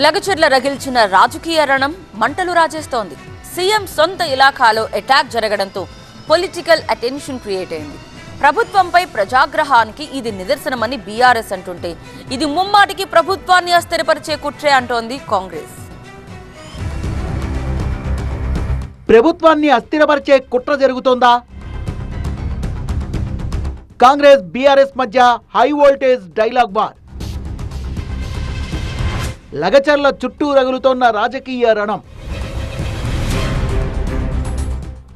లగచర్ల రగిల్చిన రాజకీయ రణం మంటలు రాజేస్తోంది. సీఎం సొంత ఇలాఖాలో అటాక్ జరగడంతో పొలిటికల్ అటెన్షన్ క్రియేట్ అయింది. ప్రభుత్వంపై ప్రజాగ్రహానికి ఇది నిదర్శనమని బీఆర్ఎస్ అంటుంటే, ఇది ముమ్మాటికి ప్రభుత్వాన్ని అస్థిరపరిచే కుట్రే అంటోంది కాంగ్రెస్. ప్రభుత్వాన్ని అస్థిరపరిచే కుట్ర జరుగుతోందా? కాంగ్రెస్ బీఆర్ఎస్ మధ్య high voltage dialogue war. Lagacharla చుట్టూ రగులుతోన్న రాజకీయ రణం.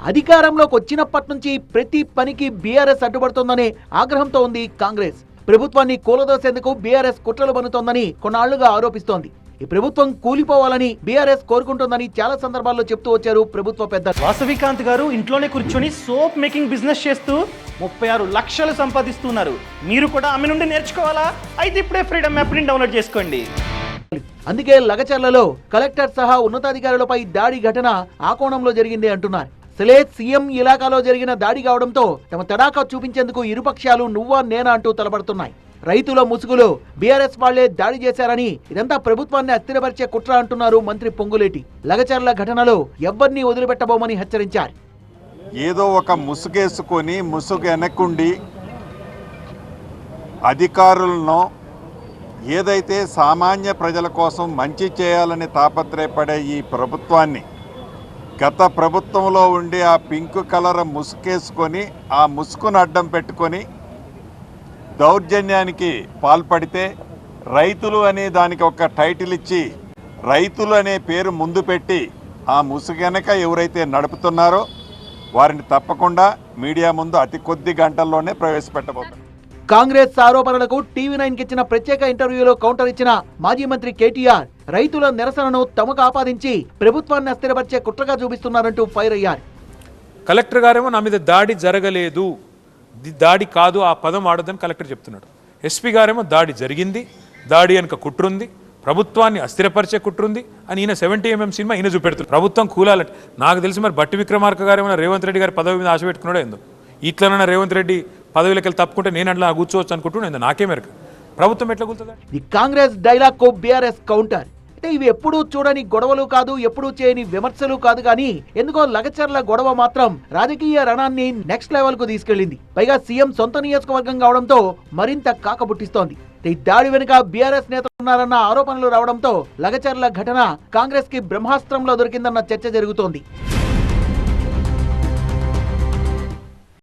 అధికారంలోకి వచ్చినప్పటి నుంచి ప్రతి పనికి బీఆర్ఎస్ అడ్డుపడుతోందనే ఆగ్రహంతో ఉంది కాంగ్రెస్. ప్రభుత్వాన్ని కూలదోసేందుకు బీఆర్ఎస్ కుట్రలు పన్నుతోందని కొన్నాళ్లుగా ఆరోపిస్తోంది. ఈ ప్రభుత్వం కూలిపోవాలని బీఆర్ఎస్ కోరుకుంటోందని చాలా సందర్భాల్లో చెప్తూ వచ్చారు ప్రభుత్వ పెద్ద. వాసవికాంత్ గారు ఇంట్లోనే కూర్చొని సోప్ మేకింగ్ బిజినెస్ చేస్తూ 36 లక్షలు సంపాదిస్తున్నారు. మీరు కూడా ఆమె నుండి నేర్చుకోవాలా? అయితే ఇప్పుడే ఫ్రీడమ్ యాప్ని డౌన్లోడ్ చేసుకోండి. అందుకే లగచర్లలో కలెక్టర్ సహా ఉన్నతాధికారులపై దాడి ఘటన ఆ కోణంలో జరిగింది అంటున్నారు. అసలే సీఎం ఇలాకాలో జరిగిన దాడి కావడంతో తమ తడాకా చూపించేందుకు ఇరుపక్షాలు నువ్వా నేనా అంటూ తలపడుతున్నాయి. రైతుల ముసుగులో బీఆర్ఎస్ వాళ్లే దాడి చేశారని, ఇదంతా ప్రభుత్వాన్ని అస్థిరపరిచే కుట్ర అంటున్నారు మంత్రి పొంగులేటి. లగచర్ల ఘటనలో ఎవ్వరినీ వదిలిపెట్టబోమని హెచ్చరించారు. ఏదో ఒక ముసుగేసుకొని ముసుగు వెనక్కుండి అధికారులను ఏదైతే సామాన్య ప్రజల కోసం మంచి చేయాలని తాపత్రయపడే ఈ ప్రభుత్వాన్ని గత ప్రభుత్వంలో ఉండి ఆ పింక్ కలర్ ముసుగేసుకొని ఆ ముసుగును అడ్డం పెట్టుకొని దౌర్జన్యానికి పాల్పడితే, రైతులు అనే దానికి ఒక టైటిల్ ఇచ్చి రైతులు అనే పేరు ముందు పెట్టి ఆ ముసుగెనక ఎవరైతే నడుపుతున్నారో వారిని తప్పకుండా మీడియా ముందు అతి కొద్ది గంటల్లోనే ప్రవేశపెట్టబోతున్నారు. కాంగ్రెస్ ఆరోపణలకు టీవీ9 ఇచ్చిన ప్రత్యేక ఇంటర్వ్యూలో కౌంటర్ ఇచ్చిన మాజీ మంత్రి కేటీఆర్ రైతుల నిరసనను తమకు ఆపాదించి ప్రభుత్వాన్ని అస్థిరపరిచే కుట్రగా చూపిస్తున్నారంటూ ఫైర్ అయ్యారు. కలెక్టర్ గారేమో నా మీద దాడి జరగలేదు, దాడి కాదు ఆ పదం వాడొద్దని కలెక్టర్ చెప్తున్నాడు. ఎస్పీ గారేమో దాడి జరిగింది, దాడి వెనుక కుట్రుంది, ప్రభుత్వాన్ని అస్థిరపరిచే కుట్రుంది అని ఈయన 70mm సినిమా ఈయన చూపెడుతుంది. ప్రభుత్వం కూలాలంటే నాకు తెలిసి మరి బట్టి విక్రమార్క గారేమో రేవంత్ రెడ్డి గారి పదవి మీద ఆశ పెట్టుకున్నాడో ఏందో, ఇట్లనన్నా రేవంత్ రెడ్డి పదవిలోకి వెళ్ళి తప్పుకుంటే నేను అట్లా కూర్చోవచ్చు అనుకుంటున్నాను. నాకే మేరకు ప్రభుత్వం ఎట్లా కూలుతుంది? ఈ కాంగ్రెస్ డైలాగ్ కు బీఆర్ఎస్ కౌంటర్. అంటే ఇవి ఎప్పుడూ చూడని గొడవలు కాదు, ఎప్పుడూ చేయని విమర్శలు కాదు, కానీ ఎందుకో లగచర్ల గొడవ మాత్రం రాజకీయ రణాన్ని నెక్స్ట్ లెవెల్ కు తీసుకెళ్లింది. పైగా సీఎం సొంత నియోజకవర్గం కావడంతో మరింత కాకబుట్టిస్తోంది. ఈ దాడి వెనుక బీఆర్ఎస్ నేతలు ఉన్నారన్న ఆరోపణలు రావడంతో లగచర్ల ఘటన కాంగ్రెస్ కి బ్రహ్మాస్త్రంలో దొరికిందన్న చర్చ జరుగుతోంది.